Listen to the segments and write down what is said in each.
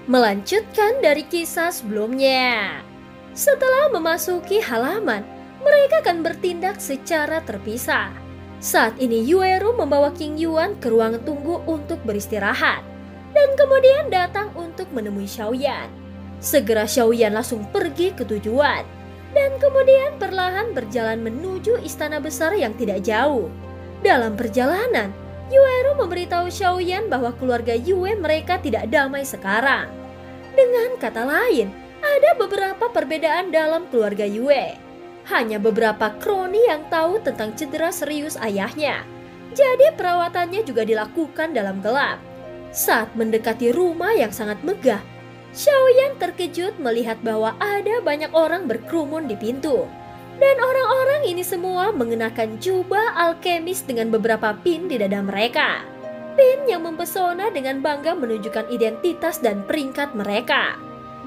Melanjutkan dari kisah sebelumnya. Setelah memasuki halaman, mereka akan bertindak secara terpisah. Saat ini Yueru membawa King Yuan ke ruang tunggu untuk beristirahat, dan kemudian datang untuk menemui Xiaoyan. Segera Xiaoyan langsung pergi ke tujuan, dan kemudian perlahan berjalan menuju istana besar yang tidak jauh. Dalam perjalanan, Yueru memberitahu Xiaoyan bahwa keluarga Yue mereka tidak damai sekarang. Dengan kata lain, ada beberapa perbedaan dalam keluarga Yue. Hanya beberapa kroni yang tahu tentang cedera serius ayahnya. Jadi perawatannya juga dilakukan dalam gelap. Saat mendekati rumah yang sangat megah, Xiaoyan terkejut melihat bahwa ada banyak orang berkerumun di pintu. Dan orang-orang ini semua mengenakan jubah alkemis dengan beberapa pin di dada mereka. Pin yang mempesona dengan bangga menunjukkan identitas dan peringkat mereka.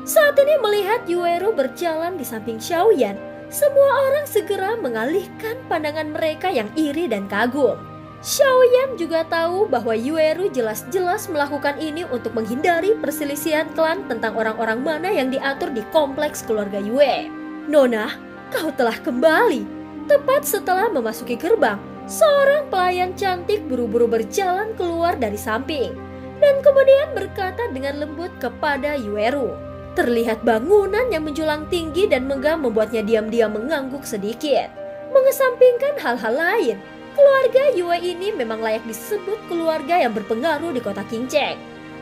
Saat ini melihat Yueru berjalan di samping Xiaoyan, semua orang segera mengalihkan pandangan mereka yang iri dan kagum. Xiaoyan juga tahu bahwa Yueru jelas-jelas melakukan ini untuk menghindari perselisihan klan tentang orang-orang mana yang diatur di kompleks keluarga Yue. "Nona, kau telah kembali." Tepat setelah memasuki gerbang, seorang pelayan cantik buru-buru berjalan keluar dari samping dan kemudian berkata dengan lembut kepada Yueru. Terlihat bangunan yang menjulang tinggi dan megah membuatnya diam-diam mengangguk sedikit. Mengesampingkan hal-hal lain, keluarga Yue ini memang layak disebut keluarga yang berpengaruh di kota Qingcheng.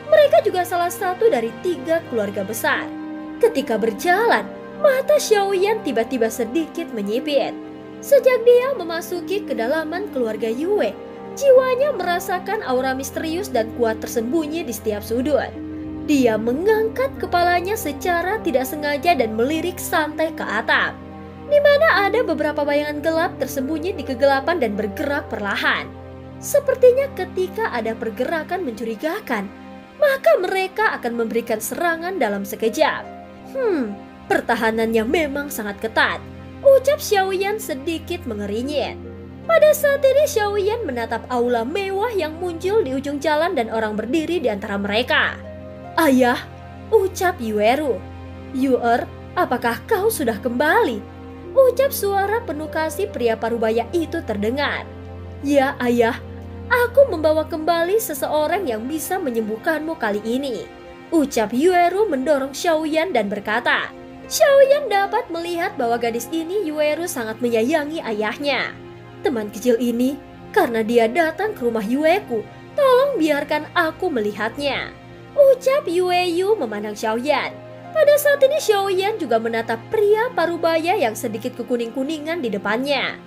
Mereka juga salah satu dari 3 keluarga besar. Ketika berjalan, mata Xiaoyan tiba-tiba sedikit menyipit. Sejak dia memasuki kedalaman keluarga Yue, jiwanya merasakan aura misterius dan kuat tersembunyi di setiap sudut. Dia mengangkat kepalanya secara tidak sengaja dan melirik santai ke atap, di mana ada beberapa bayangan gelap tersembunyi di kegelapan dan bergerak perlahan. Sepertinya ketika ada pergerakan mencurigakan, maka mereka akan memberikan serangan dalam sekejap. Pertahanannya memang sangat ketat, ucap Xiaoyan sedikit mengernyit. Pada saat ini Xiaoyan menatap aula mewah yang muncul di ujung jalan dan orang berdiri di antara mereka. "Ayah," ucap Yueru. "Yuer, apakah kau sudah kembali?" ucap suara penuh kasih pria parubaya itu terdengar. "Ya ayah, aku membawa kembali seseorang yang bisa menyembuhkanmu kali ini," ucap Yueru mendorong Xiaoyan dan berkata. Xiaoyan dapat melihat bahwa gadis ini Yueru sangat menyayangi ayahnya. "Teman kecil ini, karena dia datang ke rumah Yueku, tolong biarkan aku melihatnya," ucap Yueyu memandang Xiaoyan. Pada saat ini Xiaoyan juga menatap pria parubaya yang sedikit kekuning-kuningan di depannya.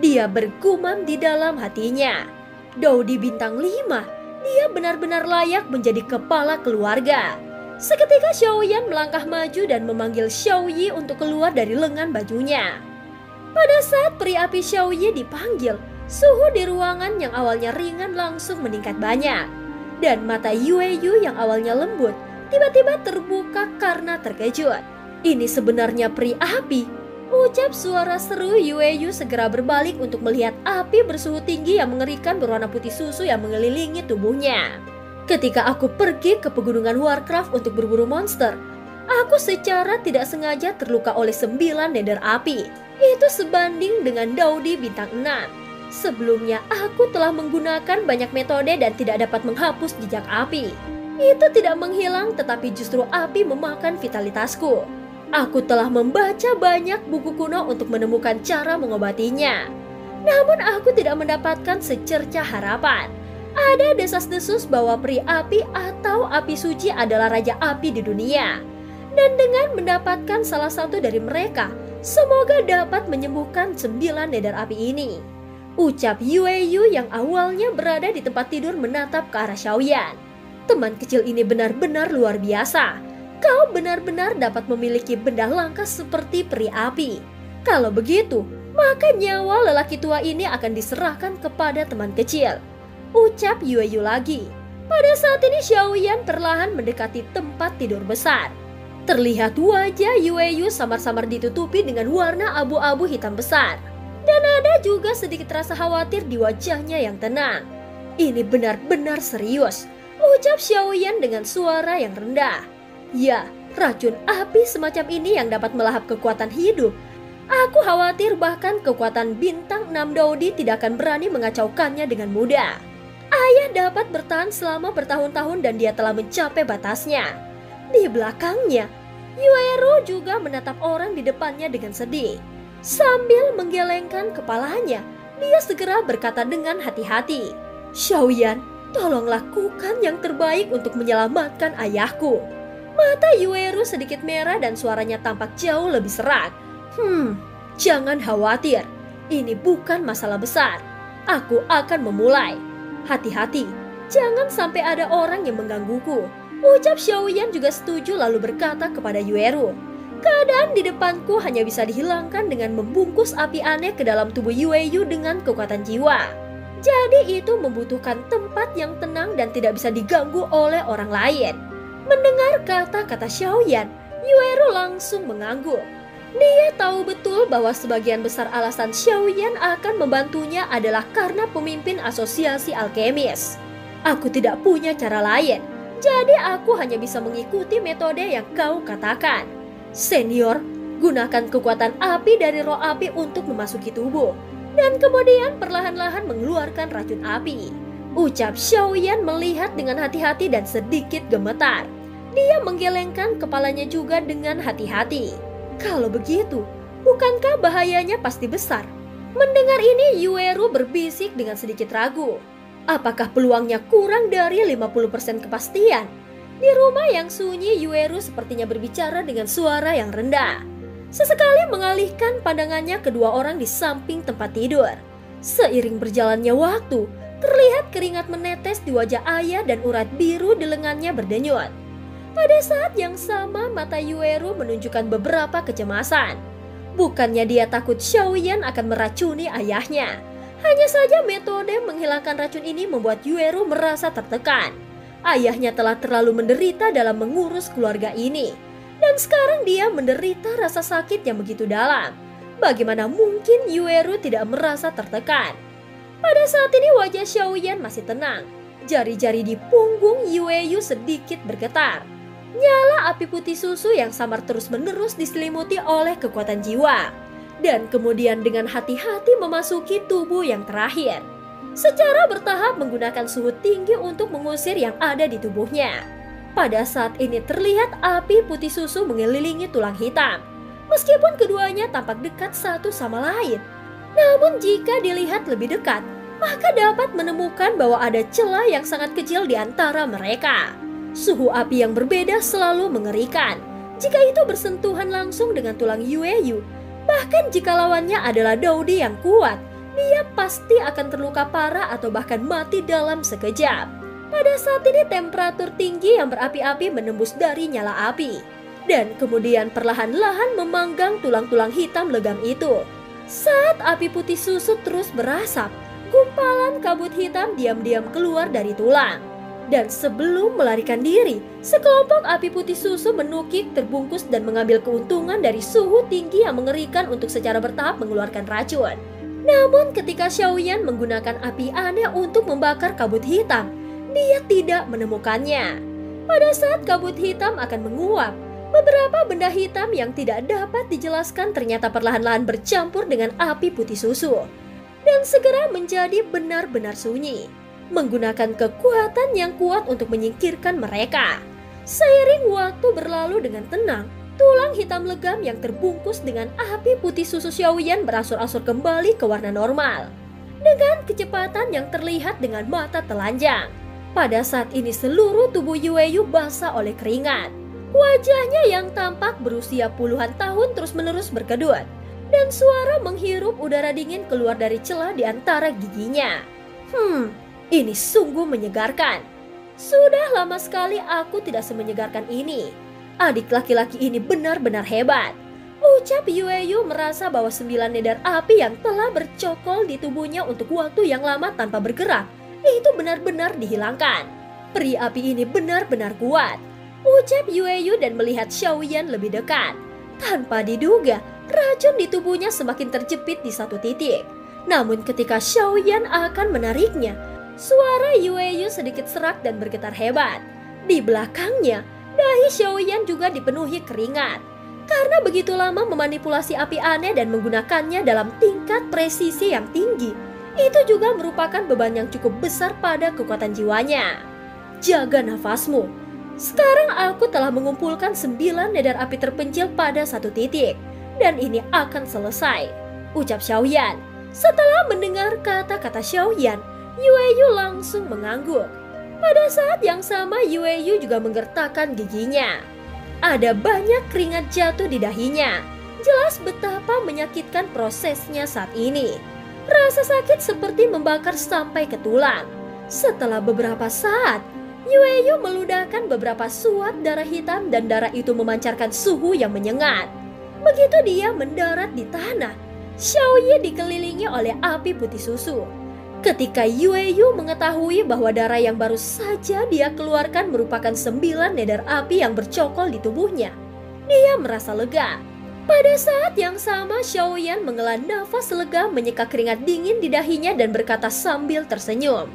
Dia bergumam di dalam hatinya, "Daudi bintang 5, dia benar-benar layak menjadi kepala keluarga." Seketika Xiaoyan melangkah maju dan memanggil Xiaoyi untuk keluar dari lengan bajunya. Pada saat peri api Xiaoyi dipanggil, suhu di ruangan yang awalnya ringan langsung meningkat banyak. Dan mata Yueyu yang awalnya lembut, tiba-tiba terbuka karena terkejut. "Ini sebenarnya peri api," ucap suara seru Yueyu segera berbalik untuk melihat api bersuhu tinggi yang mengerikan berwarna putih susu yang mengelilingi tubuhnya. "Ketika aku pergi ke pegunungan Warcraft untuk berburu monster, aku secara tidak sengaja terluka oleh 9 nether api. Itu sebanding dengan Daudi bintang 6. Sebelumnya aku telah menggunakan banyak metode dan tidak dapat menghapus jejak api. Itu tidak menghilang tetapi justru api memakan vitalitasku. Aku telah membaca banyak buku kuno untuk menemukan cara mengobatinya. Namun aku tidak mendapatkan secercah harapan. Ada desas-desus bahwa peri api atau api suci adalah raja api di dunia. Dan dengan mendapatkan salah satu dari mereka, semoga dapat menyembuhkan 9 edar api ini. Ucap Yueyu yang awalnya berada di tempat tidur menatap ke arah Xiaoyan. Teman kecil ini benar-benar luar biasa. Kau benar-benar dapat memiliki benda langka seperti peri api. Kalau begitu, maka nyawa lelaki tua ini akan diserahkan kepada teman kecil. Ucap Yueyu lagi. Pada saat ini Xiaoyan perlahan mendekati tempat tidur besar. Terlihat wajah Yueyu samar-samar ditutupi dengan warna abu-abu hitam besar. Dan ada juga sedikit rasa khawatir di wajahnya yang tenang. Ini benar-benar serius, ucap Xiaoyan dengan suara yang rendah. Ya, racun api semacam ini yang dapat melahap kekuatan hidup. Aku khawatir bahkan kekuatan bintang 6 Daodi tidak akan berani mengacaukannya dengan mudah. Ayah dapat bertahan selama bertahun-tahun dan dia telah mencapai batasnya. Di belakangnya, Yueru juga menatap orang di depannya dengan sedih. Sambil menggelengkan kepalanya, dia segera berkata dengan hati-hati, "Xiaoyan, tolong lakukan yang terbaik untuk menyelamatkan ayahku." Mata Yueru sedikit merah dan suaranya tampak jauh lebih serak. Jangan khawatir, ini bukan masalah besar. Aku akan memulai. Hati-hati, jangan sampai ada orang yang menggangguku. Ucap Xiaoyan juga setuju lalu berkata kepada Yueru, "Keadaan di depanku hanya bisa dihilangkan dengan membungkus api aneh ke dalam tubuh Yueyu dengan kekuatan jiwa. Jadi itu membutuhkan tempat yang tenang dan tidak bisa diganggu oleh orang lain." Mendengar kata-kata Xiaoyan, Yueru langsung mengangguk. Dia tahu betul bahwa sebagian besar alasan Xiaoyan akan membantunya adalah karena pemimpin asosiasi alkemis. "Aku tidak punya cara lain, jadi aku hanya bisa mengikuti metode yang kau katakan. Senior, gunakan kekuatan api dari roh api untuk memasuki tubuh, dan kemudian perlahan-lahan mengeluarkan racun api." Ucap Xiaoyan melihat dengan hati-hati dan sedikit gemetar. Dia menggelengkan kepalanya juga dengan hati-hati. Kalau begitu, bukankah bahayanya pasti besar? Mendengar ini, Yueru berbisik dengan sedikit ragu. Apakah peluangnya kurang dari 50% kepastian? Di rumah yang sunyi, Yueru sepertinya berbicara dengan suara yang rendah. Sesekali mengalihkan pandangannya kedua orang di samping tempat tidur. Seiring berjalannya waktu, terlihat keringat menetes di wajah ayah dan urat biru di lengannya berdenyut. Pada saat yang sama, mata Yueru menunjukkan beberapa kecemasan. Bukannya dia takut Xiaoyan akan meracuni ayahnya. Hanya saja metode menghilangkan racun ini membuat Yueru merasa tertekan. Ayahnya telah terlalu menderita dalam mengurus keluarga ini. Dan sekarang dia menderita rasa sakit yang begitu dalam. Bagaimana mungkin Yueru tidak merasa tertekan? Pada saat ini wajah Xiaoyan masih tenang. Jari-jari di punggung Yueyu sedikit bergetar. Nyala api putih susu yang samar terus-menerus diselimuti oleh kekuatan jiwa. Dan kemudian dengan hati-hati memasuki tubuh yang terakhir. Secara bertahap menggunakan suhu tinggi untuk mengusir yang ada di tubuhnya. Pada saat ini terlihat api putih susu mengelilingi tulang hitam. Meskipun keduanya tampak dekat satu sama lain. Namun jika dilihat lebih dekat, maka dapat menemukan bahwa ada celah yang sangat kecil di antara mereka. Suhu api yang berbeda selalu mengerikan. Jika itu bersentuhan langsung dengan tulang Yueyu, bahkan jika lawannya adalah Daodi yang kuat, dia pasti akan terluka parah atau bahkan mati dalam sekejap. Pada saat ini temperatur tinggi yang berapi-api menembus dari nyala api. Dan kemudian perlahan-lahan memanggang tulang-tulang hitam legam itu. Saat api putih susu terus berasap, gumpalan kabut hitam diam-diam keluar dari tulang. Dan sebelum melarikan diri, sekelompok api putih susu menukik, terbungkus dan mengambil keuntungan dari suhu tinggi yang mengerikan untuk secara bertahap mengeluarkan racun. Namun ketika Xiaoyan menggunakan api aneh untuk membakar kabut hitam, dia tidak menemukannya. Pada saat kabut hitam akan menguap, beberapa benda hitam yang tidak dapat dijelaskan ternyata perlahan-lahan bercampur dengan api putih susu. Dan segera menjadi benar-benar sunyi. Menggunakan kekuatan yang kuat untuk menyingkirkan mereka. Seiring waktu berlalu dengan tenang, tulang hitam legam yang terbungkus dengan api putih susu Xiaoyan berangsur-angsur kembali ke warna normal. dengan kecepatan yang terlihat dengan mata telanjang. Pada saat ini seluruh tubuh Yueyu basah oleh keringat. Wajahnya yang tampak berusia puluhan tahun terus-menerus berkedut, dan suara menghirup udara dingin keluar dari celah di antara giginya. Ini sungguh menyegarkan. Sudah lama sekali aku tidak semenyegarkan ini. Adik laki-laki ini benar-benar hebat. Ucap Yueyu merasa bahwa 9 nedar api yang telah bercokol di tubuhnya untuk waktu yang lama tanpa bergerak itu benar-benar dihilangkan. Peri api ini benar-benar kuat. Ucap Yueyu dan melihat Xiaoyan lebih dekat. Tanpa diduga, racun di tubuhnya semakin terjepit di satu titik. Namun ketika Xiaoyan akan menariknya, suara Yueyu sedikit serak dan bergetar hebat. Di belakangnya, dahi Xiaoyan juga dipenuhi keringat. Karena begitu lama memanipulasi api aneh dan menggunakannya dalam tingkat presisi yang tinggi, itu juga merupakan beban yang cukup besar pada kekuatan jiwanya. Jaga nafasmu. Sekarang aku telah mengumpulkan 9 nedar api terpencil pada satu titik, dan ini akan selesai, ucap Xiaoyan. Setelah mendengar kata-kata Xiaoyan, Yueyu langsung mengangguk. Pada saat yang sama Yueyu juga menggertakkan giginya. Ada banyak keringat jatuh di dahinya. Jelas betapa menyakitkan prosesnya saat ini. Rasa sakit seperti membakar sampai ke tulang. Setelah beberapa saat, Yueyu meludahkan beberapa suap darah hitam dan darah itu memancarkan suhu yang menyengat. Begitu dia mendarat di tanah, Xiaoyi dikelilingi oleh api putih susu. Ketika Yueyu mengetahui bahwa darah yang baru saja dia keluarkan merupakan 9 nedar api yang bercokol di tubuhnya, dia merasa lega. Pada saat yang sama Xiaoyan menghela nafas lega menyeka keringat dingin di dahinya dan berkata sambil tersenyum,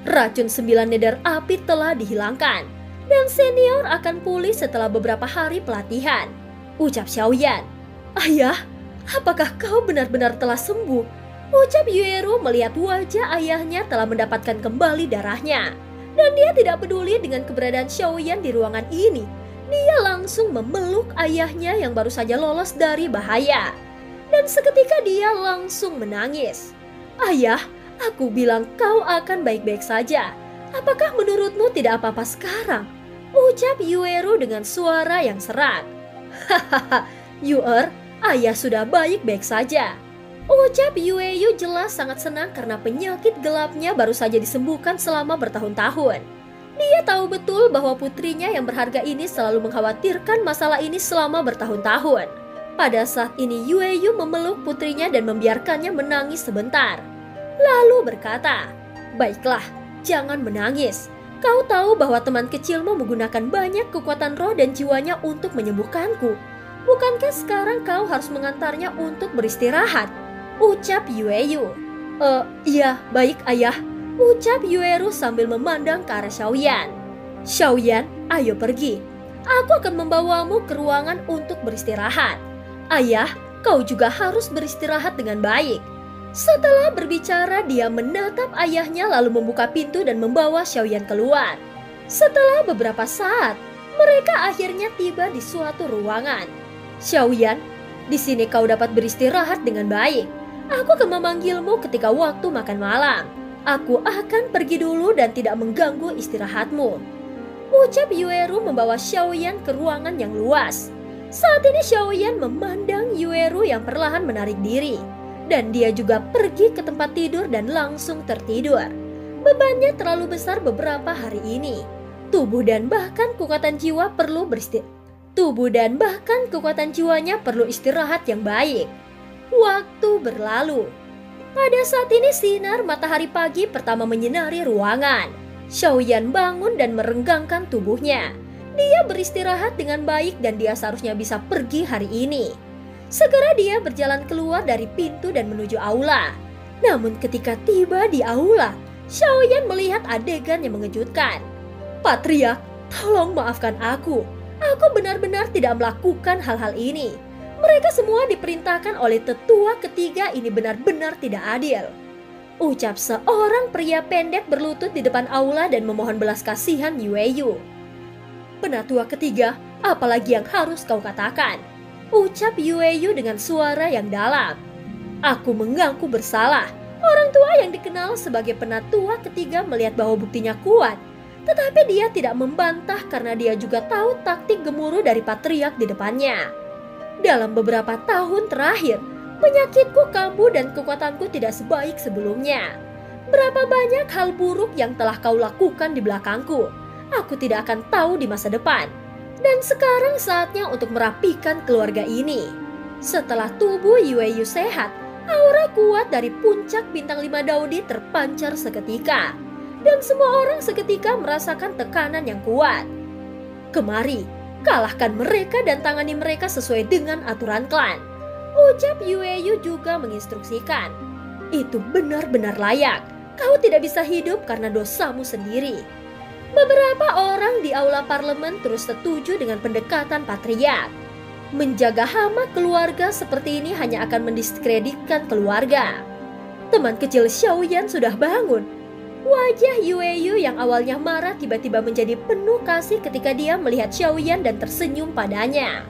racun 9 nedar api telah dihilangkan, dan senior akan pulih setelah beberapa hari pelatihan, ucap Xiaoyan. Ayah, apakah kau benar-benar telah sembuh? Ucap Yueru melihat wajah ayahnya telah mendapatkan kembali darahnya, dan dia tidak peduli dengan keberadaan Xiaoyan di ruangan ini. Dia langsung memeluk ayahnya yang baru saja lolos dari bahaya, dan seketika dia langsung menangis. Ayah, aku bilang kau akan baik-baik saja. Apakah menurutmu tidak apa-apa sekarang? Ucap Yueru dengan suara yang serak. Hahaha, Yuer, ayah sudah baik-baik saja. Ucap Yueyu jelas sangat senang karena penyakit gelapnya baru saja disembuhkan selama bertahun-tahun. Dia tahu betul bahwa putrinya yang berharga ini selalu mengkhawatirkan masalah ini selama bertahun-tahun. Pada saat ini Yueyu memeluk putrinya dan membiarkannya menangis sebentar. Lalu berkata, baiklah, jangan menangis. Kau tahu bahwa teman kecilmu menggunakan banyak kekuatan roh dan jiwanya untuk menyembuhkanku. Bukankah sekarang kau harus mengantarnya untuk beristirahat? Ucap Yueyu. Iya, baik ayah. Ucap Yueru sambil memandang ke arah Xiaoyan. Xiaoyan, ayo pergi. Aku akan membawamu ke ruangan untuk beristirahat. Ayah, kau juga harus beristirahat dengan baik. Setelah berbicara, dia menatap ayahnya lalu membuka pintu dan membawa Xiaoyan keluar. Setelah beberapa saat, mereka akhirnya tiba di suatu ruangan. Xiaoyan, di sini kau dapat beristirahat dengan baik. Aku akan memanggilmu ketika waktu makan malam. Aku akan pergi dulu dan tidak mengganggu istirahatmu. Ucap Yueru membawa Xiaoyan ke ruangan yang luas. Saat ini Xiaoyan memandang Yueru yang perlahan menarik diri. Dan dia juga pergi ke tempat tidur dan langsung tertidur. Bebannya terlalu besar beberapa hari ini. Tubuh dan bahkan kekuatan jiwanya perlu istirahat yang baik. Waktu berlalu. Pada saat ini sinar matahari pagi pertama menyinari ruangan. Xiaoyan bangun dan merenggangkan tubuhnya. Dia beristirahat dengan baik dan dia seharusnya bisa pergi hari ini. Segera dia berjalan keluar dari pintu dan menuju aula. Namun ketika tiba di aula, Xiaoyan melihat adegan yang mengejutkan. Patriark, tolong maafkan aku. Aku benar-benar tidak melakukan hal-hal ini. Mereka semua diperintahkan oleh tetua ketiga, ini benar-benar tidak adil. Ucap seorang pria pendek berlutut di depan aula dan memohon belas kasihan Yueyu. Penatua ketiga, apalagi yang harus kau katakan? Ucap Yueyu dengan suara yang dalam. Aku mengaku bersalah. Orang tua yang dikenal sebagai penatua ketiga melihat bahwa buktinya kuat. Tetapi dia tidak membantah karena dia juga tahu taktik gemuruh dari patriark di depannya. Dalam beberapa tahun terakhir, penyakitku kambuh dan kekuatanku tidak sebaik sebelumnya. Berapa banyak hal buruk yang telah kau lakukan di belakangku, aku tidak akan tahu di masa depan. Dan sekarang saatnya untuk merapikan keluarga ini. Setelah tubuh Yueyu sehat, aura kuat dari puncak bintang 5 Daodi terpancar seketika. Dan semua orang seketika merasakan tekanan yang kuat. Kemari, kalahkan mereka dan tangani mereka sesuai dengan aturan klan, ucap Yueyu juga menginstruksikan. Itu benar-benar layak. Kau tidak bisa hidup karena dosamu sendiri. Beberapa orang di aula parlemen terus setuju dengan pendekatan patriark. Menjaga hama keluarga seperti ini hanya akan mendiskreditkan keluarga. Teman kecil Xiaoyan sudah bangun. Wajah Yueyu yang awalnya marah tiba-tiba menjadi penuh kasih ketika dia melihat Xiaoyan dan tersenyum padanya.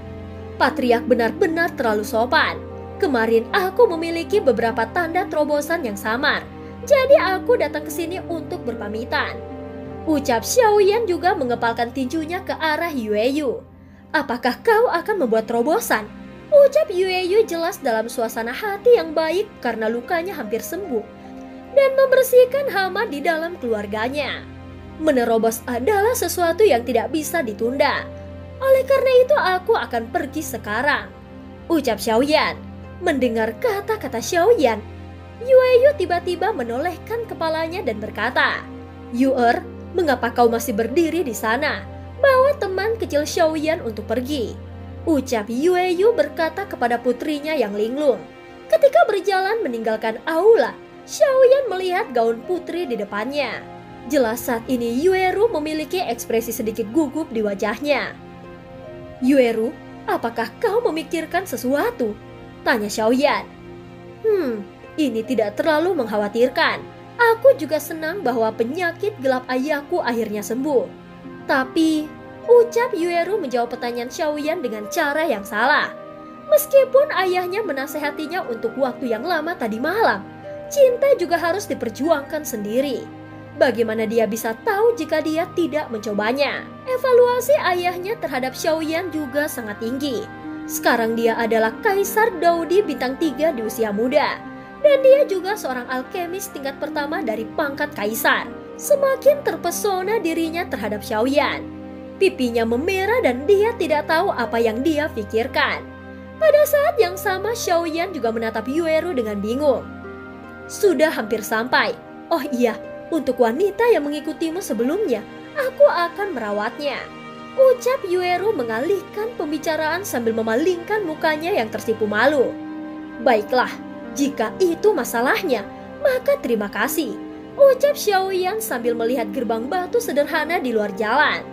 Patriark benar-benar terlalu sopan. Kemarin aku memiliki beberapa tanda terobosan yang samar. Jadi aku datang ke sini untuk berpamitan. Ucap Xiaoyan juga mengepalkan tinjunya ke arah Yueyu. Apakah kau akan membuat terobosan? Ucap Yueyu jelas dalam suasana hati yang baik karena lukanya hampir sembuh. Dan membersihkan hama di dalam keluarganya. Menerobos adalah sesuatu yang tidak bisa ditunda. Oleh karena itu aku akan pergi sekarang, ucap Xiaoyan. Mendengar kata-kata Xiaoyan, Yueyu tiba-tiba menolehkan kepalanya dan berkata, "Yuer, mengapa kau masih berdiri di sana? Bawa teman kecil Xiaoyan untuk pergi," ucap Yueyu berkata kepada putrinya yang linglung. Ketika berjalan meninggalkan aula, Xiaoyan melihat gaun putri di depannya. Jelas saat ini Yueru memiliki ekspresi sedikit gugup di wajahnya. "Yueru, apakah kau memikirkan sesuatu?" tanya Xiaoyan. Ini tidak terlalu mengkhawatirkan. Aku juga senang bahwa penyakit gelap ayahku akhirnya sembuh. Tapi, ucap Yueru menjawab pertanyaan Xiaoyan dengan cara yang salah. Meskipun ayahnya menasehatinya untuk waktu yang lama tadi malam, cinta juga harus diperjuangkan sendiri. Bagaimana dia bisa tahu jika dia tidak mencobanya? Evaluasi ayahnya terhadap Xiaoyan juga sangat tinggi. Sekarang dia adalah Kaisar Daodi bintang 3 di usia muda. Dan dia juga seorang alkemis tingkat pertama dari pangkat Kaisar. Semakin terpesona dirinya terhadap Xiaoyan. Pipinya memerah dan dia tidak tahu apa yang dia pikirkan. Pada saat yang sama Xiaoyan juga menatap Yueru dengan bingung. "Sudah hampir sampai. Oh iya, untuk wanita yang mengikutimu sebelumnya, aku akan merawatnya," ucap Yueru mengalihkan pembicaraan sambil memalingkan mukanya yang tersipu malu. "Baiklah, jika itu masalahnya, maka terima kasih," ucap Xiaoyan sambil melihat gerbang batu sederhana di luar jalan.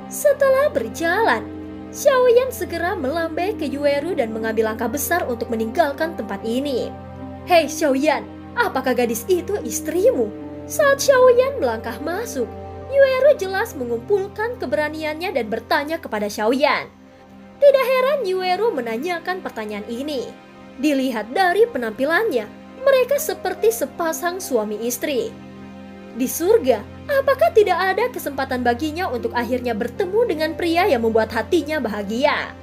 Setelah berjalan, Xiaoyan segera melambai ke Yueru dan mengambil langkah besar untuk meninggalkan tempat ini. "Hei Xiaoyan, apakah gadis itu istrimu?" Saat Xiaoyan melangkah masuk, Yueru jelas mengumpulkan keberaniannya dan bertanya kepada Xiaoyan. Tidak heran Yueru menanyakan pertanyaan ini. Dilihat dari penampilannya, mereka seperti sepasang suami istri. Di surga, apakah tidak ada kesempatan baginya untuk akhirnya bertemu dengan pria yang membuat hatinya bahagia?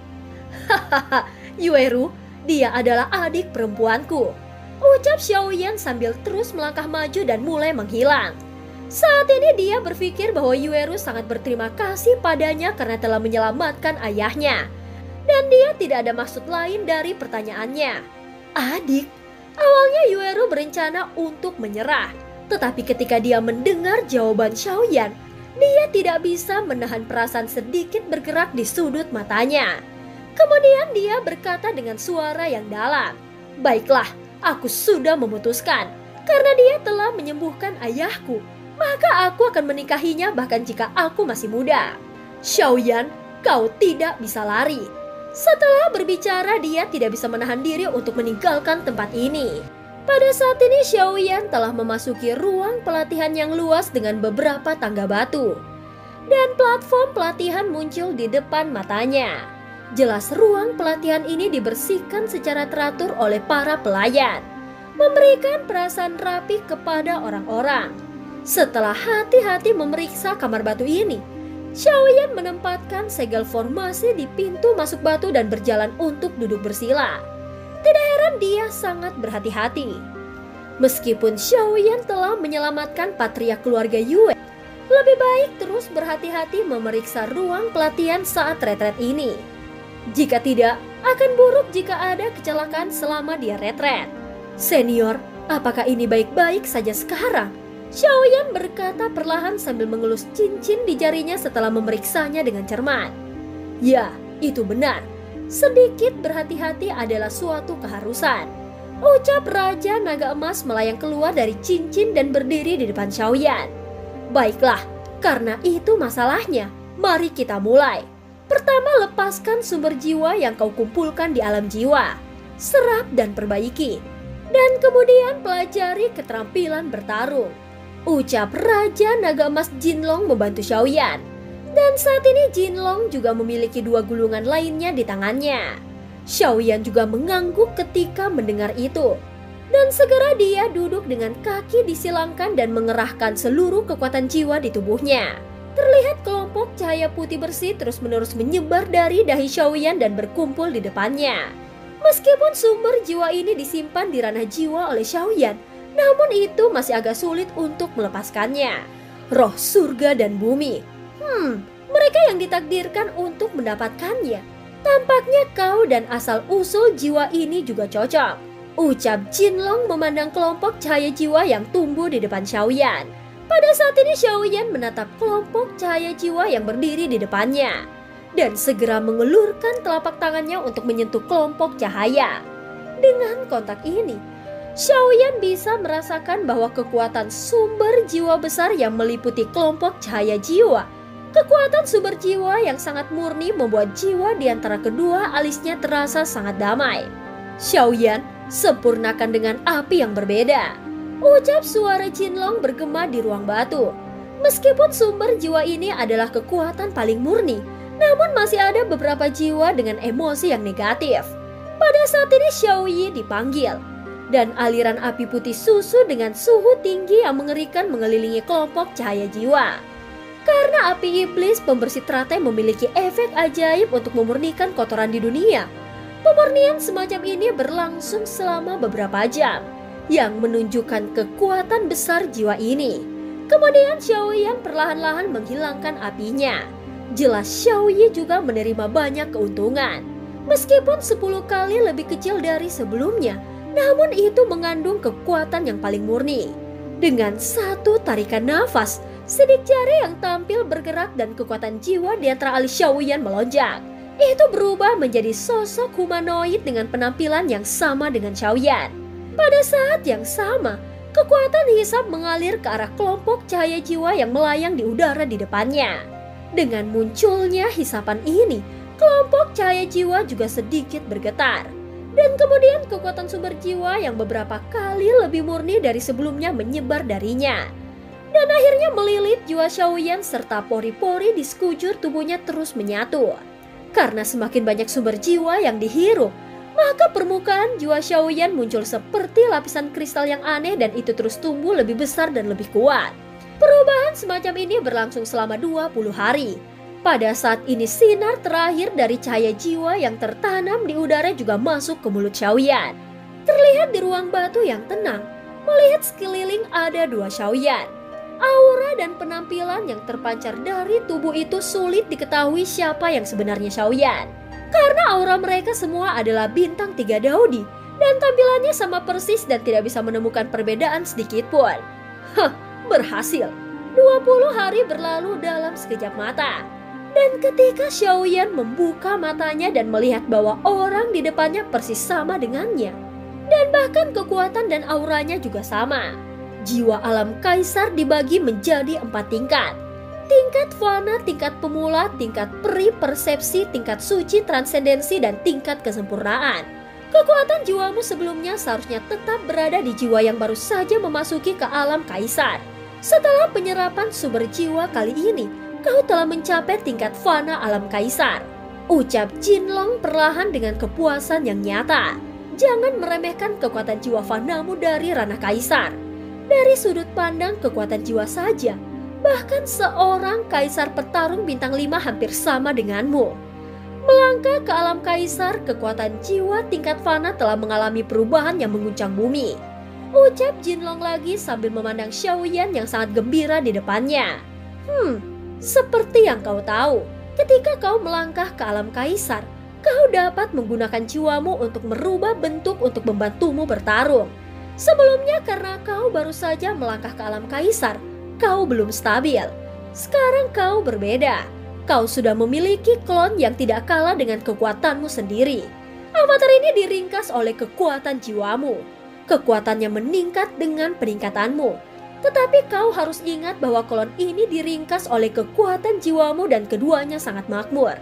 "Hahaha, Yueru, dia adalah adik perempuanku," ucap Xiaoyan sambil terus melangkah maju dan mulai menghilang. Saat ini dia berpikir bahwa Yueru sangat berterima kasih padanya karena telah menyelamatkan ayahnya. Dan dia tidak ada maksud lain dari pertanyaannya. "Adik?" Awalnya Yueru berencana untuk menyerah. Tetapi ketika dia mendengar jawaban Xiaoyan, dia tidak bisa menahan perasaan sedikit bergerak di sudut matanya. Kemudian dia berkata dengan suara yang dalam, "Baiklah, aku sudah memutuskan. Karena dia telah menyembuhkan ayahku, maka aku akan menikahinya bahkan jika aku masih muda." "Xiaoyan, kau tidak bisa lari." Setelah berbicara, dia tidak bisa menahan diri untuk meninggalkan tempat ini. Pada saat ini Xiaoyan telah memasuki ruang pelatihan yang luas dengan beberapa tangga batu. Dan platform pelatihan muncul di depan matanya. Jelas ruang pelatihan ini dibersihkan secara teratur oleh para pelayan. memberikan perasaan rapi kepada orang-orang. Setelah hati-hati memeriksa kamar batu ini, Xiaoyan menempatkan segel formasi di pintu masuk batu dan berjalan untuk duduk bersila. Tidak heran dia sangat berhati-hati. Meskipun Xiaoyan telah menyelamatkan patriark keluarga Yue, lebih baik terus berhati-hati memeriksa ruang pelatihan saat retret ini. Jika tidak, akan buruk jika ada kecelakaan selama dia retret. Senior, apakah ini baik-baik saja sekarang? Xiaoyan berkata perlahan sambil mengelus cincin di jarinya setelah memeriksanya dengan cermat. Ya, itu benar. Sedikit berhati-hati adalah suatu keharusan. Ucap Raja Naga Emas melayang keluar dari cincin dan berdiri di depan Xiaoyan. Baiklah, karena itu masalahnya. Mari kita mulai. Pertama, lepaskan sumber jiwa yang kau kumpulkan di alam jiwa. Serap dan perbaiki. Dan kemudian pelajari keterampilan bertarung. Ucap Raja Naga Emas Jinlong membantu Xiaoyan. Dan saat ini Jinlong juga memiliki 2 gulungan lainnya di tangannya. Xiaoyan juga mengangguk ketika mendengar itu. Dan segera dia duduk dengan kaki disilangkan dan mengerahkan seluruh kekuatan jiwa di tubuhnya. Terlihat kelompok cahaya putih bersih terus-menerus menyebar dari dahi Xiaoyan dan berkumpul di depannya. Meskipun sumber jiwa ini disimpan di ranah jiwa oleh Xiaoyan, namun itu masih agak sulit untuk melepaskannya. Roh surga dan bumi. Mereka yang ditakdirkan untuk mendapatkannya. Tampaknya kau dan asal-usul jiwa ini juga cocok. Ucap Jinlong memandang kelompok cahaya jiwa yang tumbuh di depan Xiaoyan. Pada saat ini Xiaoyan menatap kelompok cahaya jiwa yang berdiri di depannya. Dan segera mengelurkan telapak tangannya untuk menyentuh kelompok cahaya. Dengan kontak ini, Xiaoyan bisa merasakan bahwa kekuatan sumber jiwa besar yang meliputi kelompok cahaya jiwa. Kekuatan sumber jiwa yang sangat murni membuat jiwa di antara kedua alisnya terasa sangat damai. Xiaoyan, sempurnakan dengan api yang berbeda. Ucap suara Jinlong bergema di ruang batu. Meskipun sumber jiwa ini adalah kekuatan paling murni, namun masih ada beberapa jiwa dengan emosi yang negatif. Pada saat ini Xiaoyi dipanggil, dan aliran api putih susu dengan suhu tinggi yang mengerikan mengelilingi kelompok cahaya jiwa. Karena api iblis pembersih teratai memiliki efek ajaib untuk memurnikan kotoran di dunia, pemurnian semacam ini berlangsung selama beberapa jam, yang menunjukkan kekuatan besar jiwa ini. Kemudian Xiaoyan perlahan-lahan menghilangkan apinya. Jelas Xiaoyi juga menerima banyak keuntungan. Meskipun 10 kali lebih kecil dari sebelumnya, namun itu mengandung kekuatan yang paling murni. Dengan satu tarikan nafas, sidik jari yang tampil bergerak dan kekuatan jiwa di antara alis Xiaoyan melonjak. Itu berubah menjadi sosok humanoid dengan penampilan yang sama dengan Xiaoyan. Pada saat yang sama, kekuatan hisap mengalir ke arah kelompok cahaya jiwa yang melayang di udara di depannya. Dengan munculnya hisapan ini, kelompok cahaya jiwa juga sedikit bergetar. Dan kemudian kekuatan sumber jiwa yang beberapa kali lebih murni dari sebelumnya menyebar darinya. Dan akhirnya melilit jiwa Xiaoyan serta pori-pori di sekujur tubuhnya terus menyatu. Karena semakin banyak sumber jiwa yang dihirup, maka permukaan jiwa Xiaoyan muncul seperti lapisan kristal yang aneh dan itu terus tumbuh lebih besar dan lebih kuat. Perubahan semacam ini berlangsung selama 20 hari. Pada saat ini sinar terakhir dari cahaya jiwa yang tertanam di udara juga masuk ke mulut Xiaoyan. Terlihat di ruang batu yang tenang, melihat sekeliling ada 2 Xiaoyan. Aura dan penampilan yang terpancar dari tubuh itu sulit diketahui siapa yang sebenarnya Xiaoyan. Karena aura mereka semua adalah bintang 3 Daodi dan tampilannya sama persis dan tidak bisa menemukan perbedaan sedikit pun. Berhasil. 20 hari berlalu dalam sekejap mata. Dan ketika Xiaoyan membuka matanya dan melihat bahwa orang di depannya persis sama dengannya. Dan bahkan kekuatan dan auranya juga sama. Jiwa alam kaisar dibagi menjadi 4 tingkat. Tingkat fana, tingkat pemula, tingkat peri, persepsi, tingkat suci, transendensi, dan tingkat kesempurnaan. Kekuatan jiwamu sebelumnya seharusnya tetap berada di jiwa yang baru saja memasuki ke alam kaisar. Setelah penyerapan sumber jiwa kali ini, kau telah mencapai tingkat fana alam kaisar. Ucap Jinlong perlahan dengan kepuasan yang nyata. Jangan meremehkan kekuatan jiwa fanamu dari ranah kaisar. Dari sudut pandang kekuatan jiwa saja, bahkan seorang kaisar petarung bintang 5 hampir sama denganmu. Melangkah ke alam kaisar, kekuatan jiwa tingkat fana telah mengalami perubahan yang mengguncang bumi. Ucap Jinlong lagi sambil memandang Xiaoyan yang sangat gembira di depannya. Seperti yang kau tahu, ketika kau melangkah ke alam kaisar, kau dapat menggunakan jiwamu untuk merubah bentuk untuk membantumu bertarung. Sebelumnya karena kau baru saja melangkah ke alam kaisar, kau belum stabil. Sekarang kau berbeda. Kau sudah memiliki klon yang tidak kalah dengan kekuatanmu sendiri. Avatar ini diringkas oleh kekuatan jiwamu. Kekuatannya meningkat dengan peningkatanmu. Tetapi kau harus ingat bahwa klon ini diringkas oleh kekuatan jiwamu dan keduanya sangat makmur.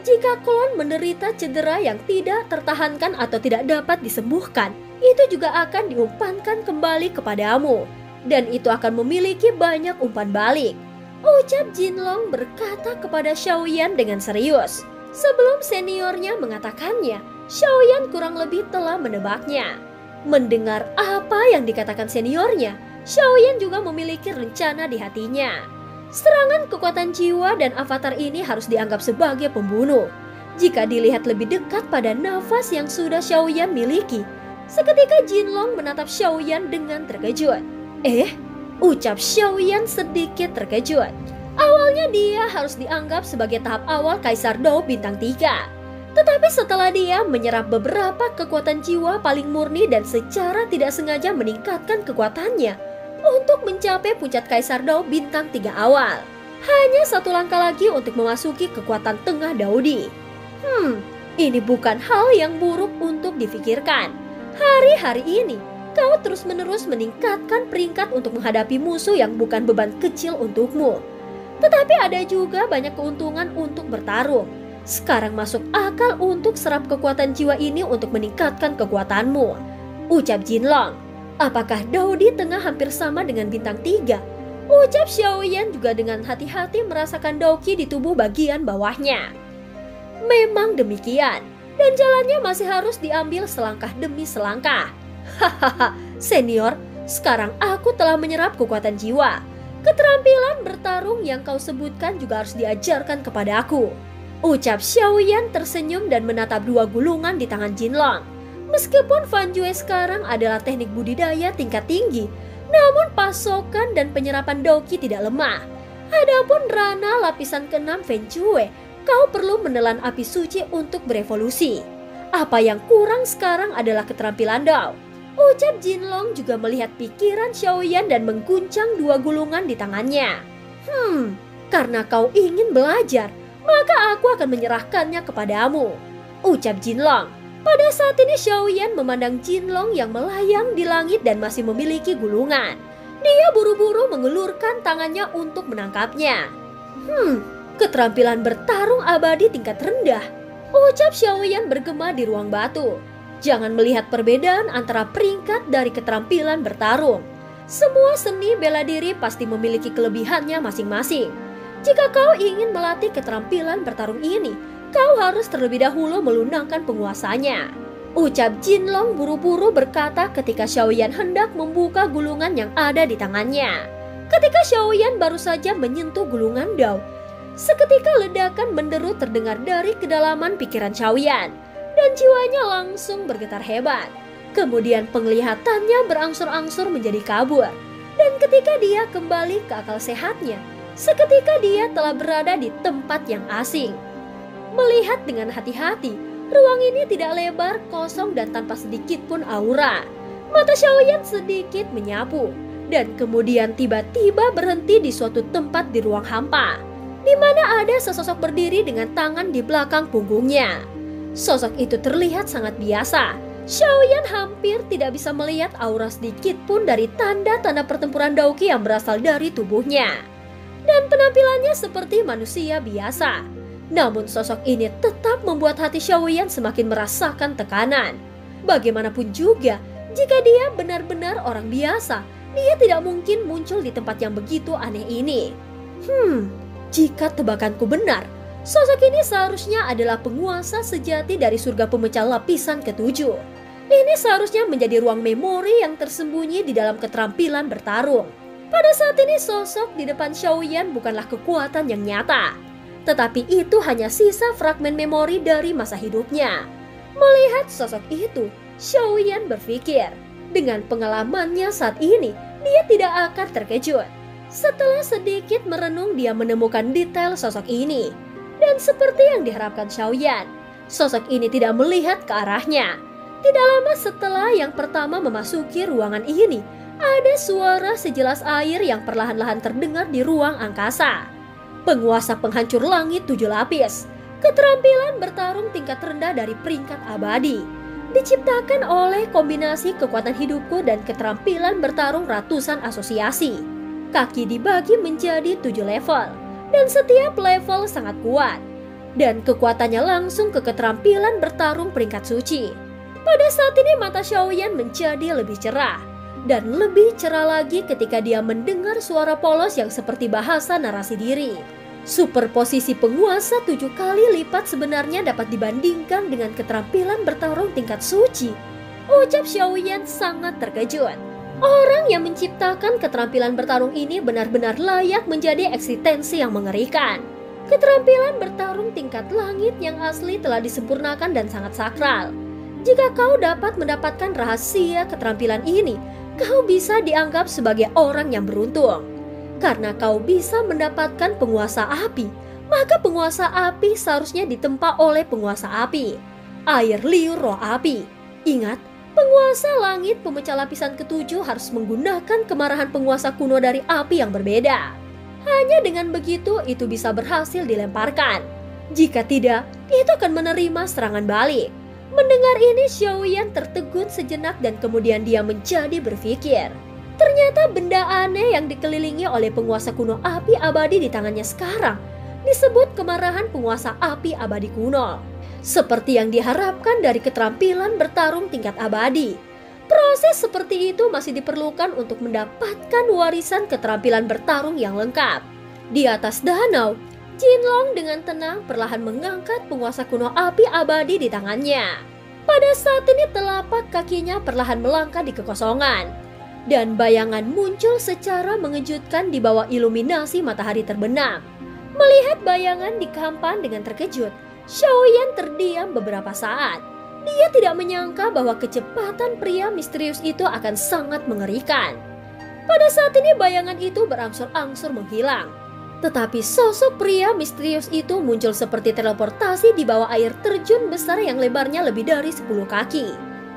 Jika klon menderita cedera yang tidak tertahankan atau tidak dapat disembuhkan, itu juga akan diumpankan kembali kepadamu. Dan itu akan memiliki banyak umpan balik. Ucap Jinlong berkata kepada Xiaoyan dengan serius. Sebelum seniornya mengatakannya, Xiaoyan kurang lebih telah menebaknya. Mendengar apa yang dikatakan seniornya, Xiaoyan juga memiliki rencana di hatinya. Serangan kekuatan jiwa dan avatar ini harus dianggap sebagai pembunuh. Jika dilihat lebih dekat pada nafas yang sudah Xiaoyan miliki, seketika Jinlong menatap Xiaoyan dengan terkejut. Ucap Xiaoyan sedikit terkejut. Awalnya dia harus dianggap sebagai tahap awal Kaisar Dou bintang 3. Tetapi setelah dia menyerap beberapa kekuatan jiwa paling murni dan secara tidak sengaja meningkatkan kekuatannya untuk mencapai puncak Kaisar Dou bintang 3 awal. Hanya satu langkah lagi untuk memasuki kekuatan tengah Daudi. Ini bukan hal yang buruk untuk difikirkan. Hari-hari ini, kau terus-menerus meningkatkan peringkat untuk menghadapi musuh yang bukan beban kecil untukmu. Tetapi ada juga banyak keuntungan untuk bertarung. Sekarang masuk akal untuk serap kekuatan jiwa ini untuk meningkatkan kekuatanmu. Ucap Jinlong. Apakah Daudi tengah hampir sama dengan bintang 3? Ucap Xiaoyan juga dengan hati-hati merasakan Daoqi di tubuh bagian bawahnya. Memang demikian. Dan jalannya masih harus diambil selangkah demi selangkah. Hahaha, senior, sekarang aku telah menyerap kekuatan jiwa. Keterampilan bertarung yang kau sebutkan juga harus diajarkan kepada aku. Ucap Xiaoyan tersenyum dan menatap dua gulungan di tangan Jinlong. Meskipun Fan Jue sekarang adalah teknik budidaya tingkat tinggi, namun pasokan dan penyerapan Daoqi tidak lemah. Adapun Rana lapisan ke-6 Fan Jue, kau perlu menelan api suci untuk berevolusi. Apa yang kurang sekarang adalah keterampilan Dao. Ucap Jinlong juga melihat pikiran Xiaoyan dan mengguncang dua gulungan di tangannya. Karena kau ingin belajar, maka aku akan menyerahkannya kepadamu. Ucap Jinlong. Pada saat ini Xiaoyan memandang Jinlong yang melayang di langit dan masih memiliki gulungan. Dia buru-buru mengelurkan tangannya untuk menangkapnya. Keterampilan bertarung abadi tingkat rendah. Ucap Xiaoyan bergema di ruang batu. Jangan melihat perbedaan antara peringkat dari keterampilan bertarung. Semua seni bela diri pasti memiliki kelebihannya masing-masing. Jika kau ingin melatih keterampilan bertarung ini, kau harus terlebih dahulu melunakkan penguasanya. Ucap Jinlong buru-buru berkata ketika Xiaoyan hendak membuka gulungan yang ada di tangannya. Ketika Xiaoyan baru saja menyentuh gulungan Dao, seketika ledakan menderu terdengar dari kedalaman pikiran Xiaoyan. Dan jiwanya langsung bergetar hebat. Kemudian penglihatannya berangsur-angsur menjadi kabur. Dan ketika dia kembali ke akal sehatnya, seketika dia telah berada di tempat yang asing. Melihat dengan hati-hati, ruang ini tidak lebar, kosong dan tanpa sedikit pun aura. Mata Xiaoyan sedikit menyapu. Dan kemudian tiba-tiba berhenti di suatu tempat di ruang hampa, di mana ada sesosok berdiri dengan tangan di belakang punggungnya. Sosok itu terlihat sangat biasa. Xiaoyan hampir tidak bisa melihat aura sedikit pun dari tanda-tanda pertempuran Daoqi yang berasal dari tubuhnya. Dan penampilannya seperti manusia biasa. Namun sosok ini tetap membuat hati Xiaoyan semakin merasakan tekanan. Bagaimanapun juga, jika dia benar-benar orang biasa, dia tidak mungkin muncul di tempat yang begitu aneh ini. Jika tebakanku benar, sosok ini seharusnya adalah penguasa sejati dari surga pemecah lapisan ke-7. Ini seharusnya menjadi ruang memori yang tersembunyi di dalam keterampilan bertarung. Pada saat ini sosok di depan Xiaoyan bukanlah kekuatan yang nyata, tetapi itu hanya sisa fragmen memori dari masa hidupnya. Melihat sosok itu, Xiaoyan berpikir, dengan pengalamannya saat ini, dia tidak akan terkejut. Setelah sedikit merenung, dia menemukan detail sosok ini. Dan seperti yang diharapkan Xiaoyan, sosok ini tidak melihat ke arahnya. Tidak lama setelah yang pertama memasuki ruangan ini, ada suara sejelas air yang perlahan-lahan terdengar di ruang angkasa. Penguasa penghancur langit 7 lapis, keterampilan bertarung tingkat rendah dari peringkat abadi, diciptakan oleh kombinasi kekuatan hidupku dan keterampilan bertarung ratusan asosiasi. Kaki dibagi menjadi 7 level, dan setiap level sangat kuat. Dan kekuatannya langsung ke keterampilan bertarung peringkat suci. Pada saat ini mata Xiaoyan menjadi lebih cerah. Dan lebih cerah lagi ketika dia mendengar suara polos yang seperti bahasa narasi diri. Superposisi penguasa 7 kali lipat sebenarnya dapat dibandingkan dengan keterampilan bertarung tingkat suci. Ucap Xiaoyan sangat terkejut. Orang yang menciptakan keterampilan bertarung ini benar-benar layak menjadi eksistensi yang mengerikan. Keterampilan bertarung tingkat langit yang asli telah disempurnakan dan sangat sakral. Jika kau dapat mendapatkan rahasia keterampilan ini, kau bisa dianggap sebagai orang yang beruntung. Karena kau bisa mendapatkan penguasa api, maka penguasa api seharusnya ditempa oleh penguasa api. Air liur roh api. Ingat, penguasa langit pemecah lapisan ketujuh harus menggunakan kemarahan penguasa kuno dari api yang berbeda. Hanya dengan begitu itu bisa berhasil dilemparkan. Jika tidak, itu akan menerima serangan balik. Mendengar ini Xiaoyan tertegun sejenak dan kemudian dia menjadi berpikir. Ternyata benda aneh yang dikelilingi oleh penguasa kuno api abadi di tangannya sekarang disebut kemarahan penguasa api abadi kuno. Seperti yang diharapkan dari keterampilan bertarung tingkat abadi. Proses seperti itu masih diperlukan untuk mendapatkan warisan keterampilan bertarung yang lengkap. Di atas danau, Jinlong dengan tenang perlahan mengangkat penguasa kuno api abadi di tangannya. Pada saat ini telapak kakinya perlahan melangkah di kekosongan. Dan bayangan muncul secara mengejutkan di bawah iluminasi matahari terbenam. Melihat bayangan di kampan dengan terkejut, Xiaoyan terdiam beberapa saat. Dia tidak menyangka bahwa kecepatan pria misterius itu akan sangat mengerikan. Pada saat ini bayangan itu berangsur-angsur menghilang. Tetapi sosok pria misterius itu muncul seperti teleportasi di bawah air terjun besar yang lebarnya lebih dari 10 kaki.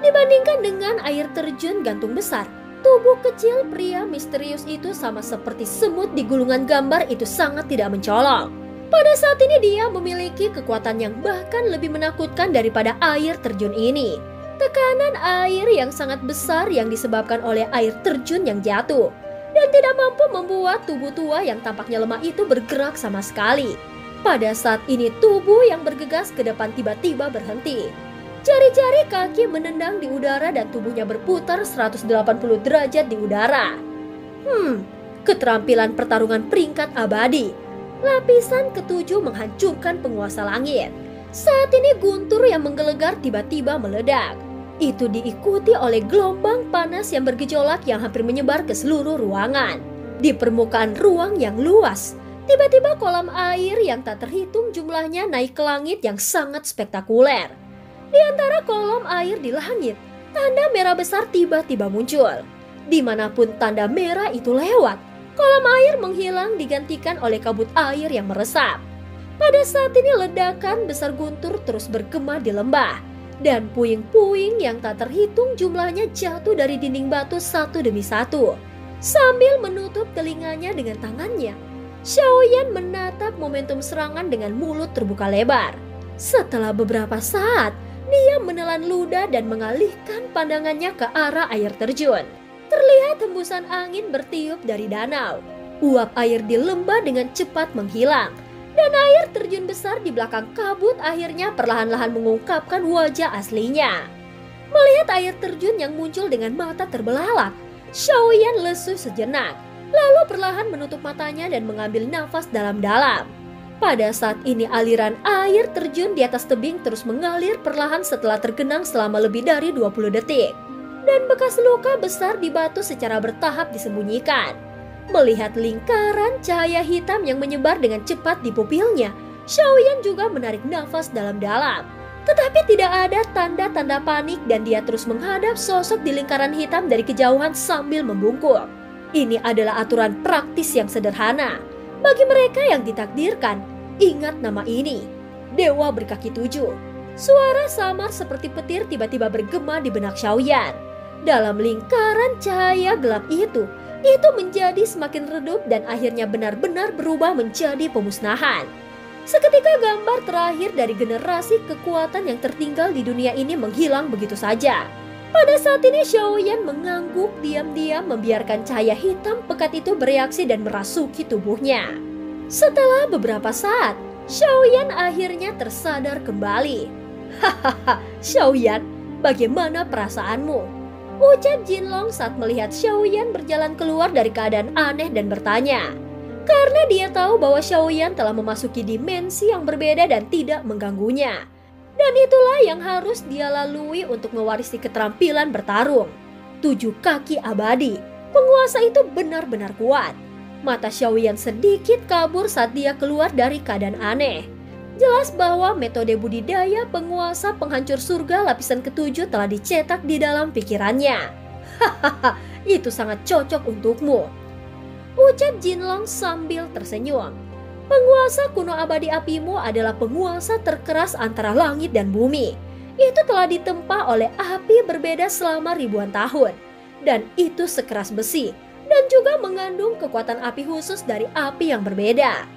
Dibandingkan dengan air terjun gantung besar, tubuh kecil pria misterius itu sama seperti semut di gulungan gambar itu sangat tidak mencolok. Pada saat ini dia memiliki kekuatan yang bahkan lebih menakutkan daripada air terjun ini. Tekanan air yang sangat besar yang disebabkan oleh air terjun yang jatuh. Dan tidak mampu membuat tubuh tua yang tampaknya lemah itu bergerak sama sekali. Pada saat ini tubuh yang bergegas ke depan tiba-tiba berhenti. Jari-jari kaki menendang di udara dan tubuhnya berputar 180 derajat di udara. Keterampilan pertarungan peringkat abadi. Lapisan ketujuh menghancurkan penguasa langit. Saat ini guntur yang menggelegar tiba-tiba meledak. Itu diikuti oleh gelombang panas yang bergejolak yang hampir menyebar ke seluruh ruangan. Di permukaan ruang yang luas, tiba-tiba kolam air yang tak terhitung jumlahnya naik ke langit yang sangat spektakuler. Di antara kolom air di langit, tanda merah besar tiba-tiba muncul. Dimanapun tanda merah itu lewat, kolam air menghilang digantikan oleh kabut air yang meresap. Pada saat ini ledakan besar guntur terus bergema di lembah. Dan puing-puing yang tak terhitung jumlahnya jatuh dari dinding batu satu demi satu. Sambil menutup telinganya dengan tangannya, Xiaoyan menatap momentum serangan dengan mulut terbuka lebar. Setelah beberapa saat, dia menelan ludah dan mengalihkan pandangannya ke arah air terjun. Terlihat hembusan angin bertiup dari danau. Uap air di lembah dengan cepat menghilang. Dan air terjun besar di belakang kabut akhirnya perlahan-lahan mengungkapkan wajah aslinya. Melihat air terjun yang muncul dengan mata terbelalak, Xiaoyan lesu sejenak, lalu perlahan menutup matanya dan mengambil nafas dalam-dalam. Pada saat ini aliran air air terjun di atas tebing terus mengalir perlahan setelah tergenang selama lebih dari 20 detik. Dan bekas luka besar di batu secara bertahap disembunyikan. Melihat lingkaran cahaya hitam yang menyebar dengan cepat di pupilnya, Xiaoyan juga menarik nafas dalam-dalam. Tetapi tidak ada tanda-tanda panik dan dia terus menghadap sosok di lingkaran hitam dari kejauhan sambil membungkuk. Ini adalah aturan praktis yang sederhana. Bagi mereka yang ditakdirkan, ingat nama ini, Dewa Berkaki 7. Suara samar seperti petir tiba-tiba bergema di benak Xiaoyan. Dalam lingkaran cahaya gelap itu menjadi semakin redup dan akhirnya benar-benar berubah menjadi pemusnahan. Seketika gambar terakhir dari generasi kekuatan yang tertinggal di dunia ini menghilang begitu saja. Pada saat ini Xiaoyan mengangguk diam-diam membiarkan cahaya hitam pekat itu bereaksi dan merasuki tubuhnya. Setelah beberapa saat, Xiaoyan akhirnya tersadar kembali. Hahaha, Xiaoyan, bagaimana perasaanmu? Ucap Jinlong saat melihat Xiaoyan berjalan keluar dari keadaan aneh dan bertanya. Karena dia tahu bahwa Xiaoyan telah memasuki dimensi yang berbeda dan tidak mengganggunya. Dan itulah yang harus dia lalui untuk mewarisi keterampilan bertarung. 7 kaki abadi, penguasa itu benar-benar kuat. Mata Xiaoyan sedikit kabur saat dia keluar dari keadaan aneh. Jelas bahwa metode budidaya penguasa penghancur surga lapisan ke-7 telah dicetak di dalam pikirannya. Hahaha, itu sangat cocok untukmu, ucap Jinlong sambil tersenyum. Penguasa kuno abadi apimu adalah penguasa terkeras antara langit dan bumi. Itu telah ditempa oleh api berbeda selama ribuan tahun. Dan itu sekeras besi dan juga mengandung kekuatan api khusus dari api yang berbeda.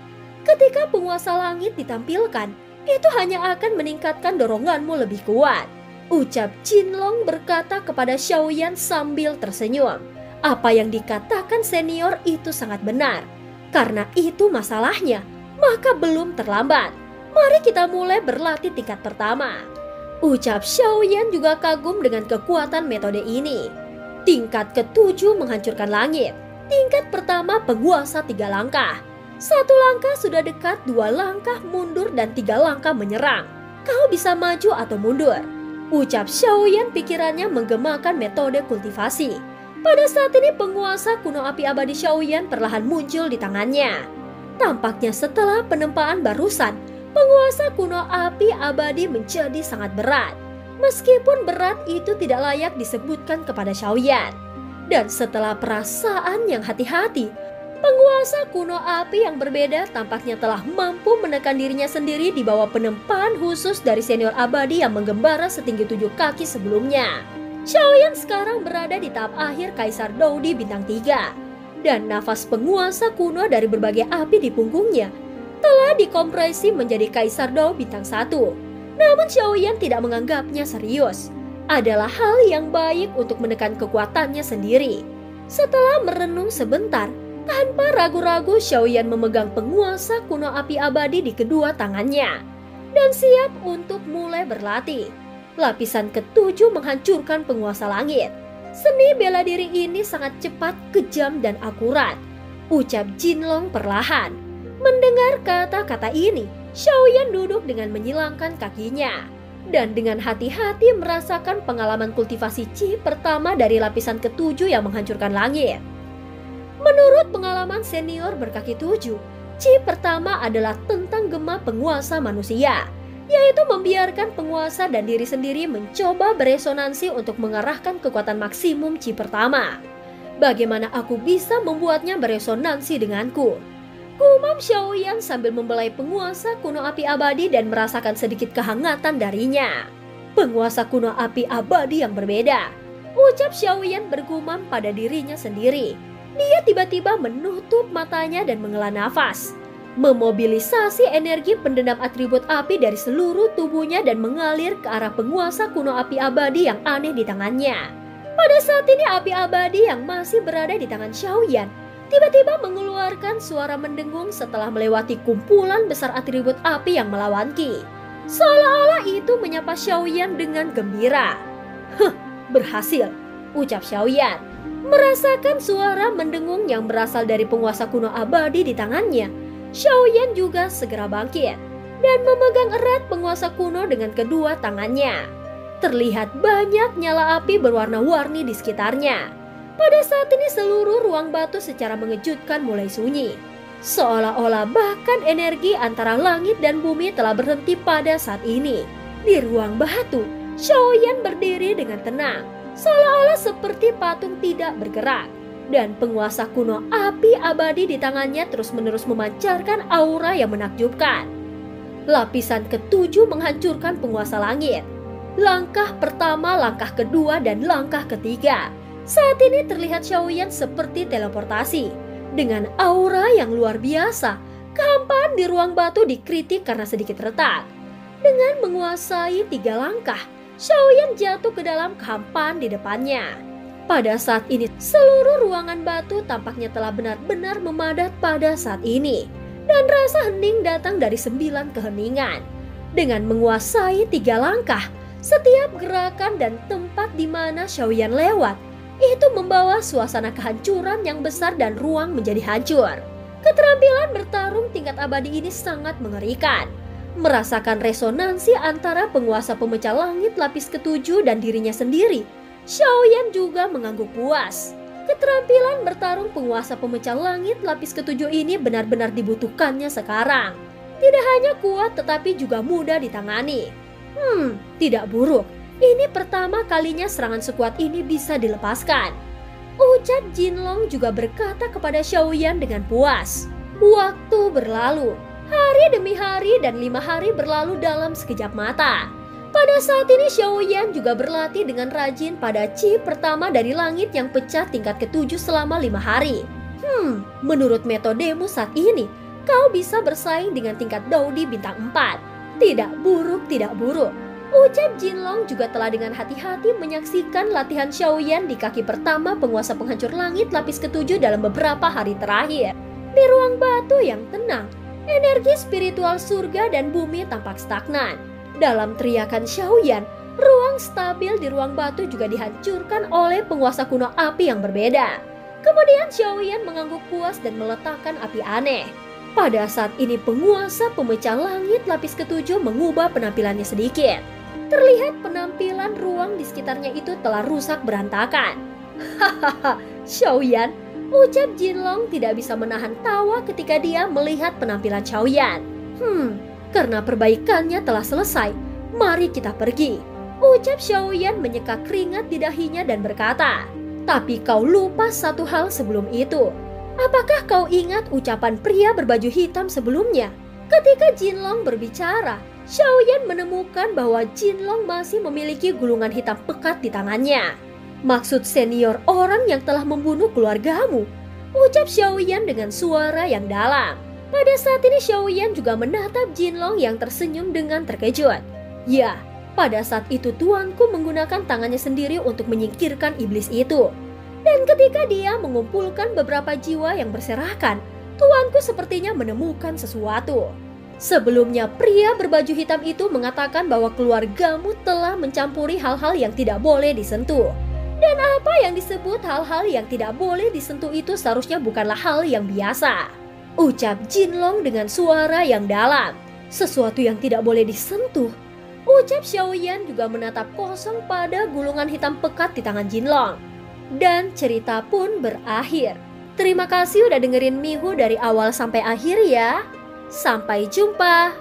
Ketika penguasa langit ditampilkan, itu hanya akan meningkatkan doronganmu lebih kuat, ucap Jinlong berkata kepada Xiaoyan sambil tersenyum. Apa yang dikatakan senior itu sangat benar. Karena itu masalahnya, maka belum terlambat. Mari kita mulai berlatih tingkat pertama. Ucap Xiaoyan juga kagum dengan kekuatan metode ini. Tingkat ke-7 menghancurkan langit. Tingkat pertama penguasa 3 langkah. 1 langkah sudah dekat, 2 langkah mundur dan 3 langkah menyerang. Kau bisa maju atau mundur. Ucap Xiaoyan pikirannya menggemakan metode kultivasi. Pada saat ini penguasa kuno api abadi Xiaoyan perlahan muncul di tangannya. Tampaknya setelah penempaan barusan, penguasa kuno api abadi menjadi sangat berat. Meskipun berat itu tidak layak disebutkan kepada Xiaoyan. Dan setelah perasaan yang hati-hati, penguasa kuno api yang berbeda tampaknya telah mampu menekan dirinya sendiri di bawah penempaan khusus dari senior abadi yang menggembara setinggi 7 kaki sebelumnya. Xiaoyan sekarang berada di tahap akhir Kaisar Doudi bintang 3. Dan nafas penguasa kuno dari berbagai api di punggungnya telah dikompresi menjadi Kaisar Dou bintang 1. Namun Xiaoyan tidak menganggapnya serius. Adalah hal yang baik untuk menekan kekuatannya sendiri. Setelah merenung sebentar, tanpa ragu-ragu Xiaoyan memegang penguasa kuno api abadi di kedua tangannya. Dan siap untuk mulai berlatih. Lapisan ke-7 menghancurkan penguasa langit. Seni bela diri ini sangat cepat, kejam, dan akurat, ucap Jinlong perlahan. Mendengar kata-kata ini, Xiaoyan duduk dengan menyilangkan kakinya. Dan dengan hati-hati merasakan pengalaman kultivasi Qi pertama dari lapisan ke-7 yang menghancurkan langit. Menurut pengalaman senior berkaki 7, Qi pertama adalah tentang gema penguasa manusia, yaitu membiarkan penguasa dan diri sendiri mencoba beresonansi untuk mengarahkan kekuatan maksimum Qi pertama. Bagaimana aku bisa membuatnya beresonansi denganku? Gumam Xiaoyan sambil membelai penguasa kuno api abadi dan merasakan sedikit kehangatan darinya. Penguasa kuno api abadi yang berbeda, ucap Xiaoyan bergumam pada dirinya sendiri. Dia tiba-tiba menutup matanya dan menghela nafas. Memobilisasi energi pendendam atribut api dari seluruh tubuhnya dan mengalir ke arah penguasa kuno api abadi yang aneh di tangannya. Pada saat ini api abadi yang masih berada di tangan Xiaoyan tiba-tiba mengeluarkan suara mendengung setelah melewati kumpulan besar atribut api yang melawan Qi. Seolah-olah itu menyapa Xiaoyan dengan gembira. Berhasil, ucap Xiaoyan. Merasakan suara mendengung yang berasal dari penguasa kuno abadi di tangannya, Xiaoyan juga segera bangkit. dan memegang erat penguasa kuno dengan kedua tangannya. Terlihat banyak nyala api berwarna-warni di sekitarnya. Pada saat ini seluruh ruang batu secara mengejutkan mulai sunyi. Seolah-olah bahkan energi antara langit dan bumi telah berhenti pada saat ini. Di ruang batu, Xiaoyan berdiri dengan tenang, seolah-olah seperti patung tidak bergerak. Dan penguasa kuno api abadi di tangannya terus-menerus memancarkan aura yang menakjubkan. Lapisan ketujuh menghancurkan penguasa langit. Langkah pertama, langkah kedua, dan langkah ketiga. Saat ini terlihat Xiaoyan seperti teleportasi. Dengan aura yang luar biasa, kehampaan di ruang batu dikritik karena sedikit retak. Dengan menguasai 3 langkah, Xiaoyan jatuh ke dalam kehampaan di depannya. Pada saat ini, seluruh ruangan batu tampaknya telah benar-benar memadat pada saat ini. Dan rasa hening datang dari 9 keheningan. Dengan menguasai 3 langkah, setiap gerakan dan tempat di mana Xiaoyan lewat, itu membawa suasana kehancuran yang besar dan ruang menjadi hancur. Keterampilan bertarung tingkat abadi ini sangat mengerikan. Merasakan resonansi antara penguasa pemecah langit lapis ketujuh dan dirinya sendiri, Xiaoyan juga mengangguk puas. Keterampilan bertarung penguasa pemecah langit lapis ketujuh ini benar-benar dibutuhkannya sekarang. Tidak hanya kuat tetapi juga mudah ditangani. Tidak buruk. Ini pertama kalinya serangan sekuat ini bisa dilepaskan. Ucap Jinlong juga berkata kepada Xiaoyan dengan puas. Waktu berlalu. Hari demi hari dan 5 hari berlalu dalam sekejap mata. Pada saat ini Xiaoyan juga berlatih dengan rajin pada chi pertama dari langit yang pecah tingkat ke-7 selama 5 hari. Menurut metodemu saat ini, kau bisa bersaing dengan tingkat Daudi bintang 4. Tidak buruk, tidak buruk. Ucap Jinlong juga telah dengan hati-hati menyaksikan latihan Xiaoyan di kaki pertama penguasa penghancur langit lapis ke-7 dalam beberapa hari terakhir. Di ruang batu yang tenang, energi spiritual surga dan bumi tampak stagnan. Dalam teriakan Xiaoyan, ruang stabil di ruang batu juga dihancurkan oleh penguasa kuno api yang berbeda. Kemudian Xiaoyan mengangguk puas dan meletakkan api aneh. Pada saat ini penguasa pemecah langit lapis ke-7 mengubah penampilannya sedikit. Terlihat penampilan ruang di sekitarnya itu telah rusak berantakan. Hahaha, Xiaoyan, ucap Jinlong tidak bisa menahan tawa ketika dia melihat penampilan Xiaoyan. Karena perbaikannya telah selesai, mari kita pergi. Ucap Xiaoyan menyeka keringat di dahinya dan berkata, tapi kau lupa satu hal sebelum itu. Apakah kau ingat ucapan pria berbaju hitam sebelumnya? Ketika Jinlong berbicara, Xiaoyan menemukan bahwa Jinlong masih memiliki gulungan hitam pekat di tangannya. Maksud senior orang yang telah membunuh keluargamu, ucap Xiaoyan dengan suara yang dalam. Pada saat ini Xiaoyan juga menatap Jinlong yang tersenyum dengan terkejut. Ya, pada saat itu tuanku menggunakan tangannya sendiri untuk menyingkirkan iblis itu. Dan ketika dia mengumpulkan beberapa jiwa yang berserakan, tuanku sepertinya menemukan sesuatu. Sebelumnya pria berbaju hitam itu mengatakan bahwa keluargamu telah mencampuri hal-hal yang tidak boleh disentuh. Dan apa yang disebut hal-hal yang tidak boleh disentuh itu seharusnya bukanlah hal yang biasa. Ucap Jinlong dengan suara yang dalam. Sesuatu yang tidak boleh disentuh. Ucap Xiaoyan juga menatap kosong pada gulungan hitam pekat di tangan Jinlong. Dan cerita pun berakhir. Terima kasih udah dengerin Mihu dari awal sampai akhir ya. Sampai jumpa.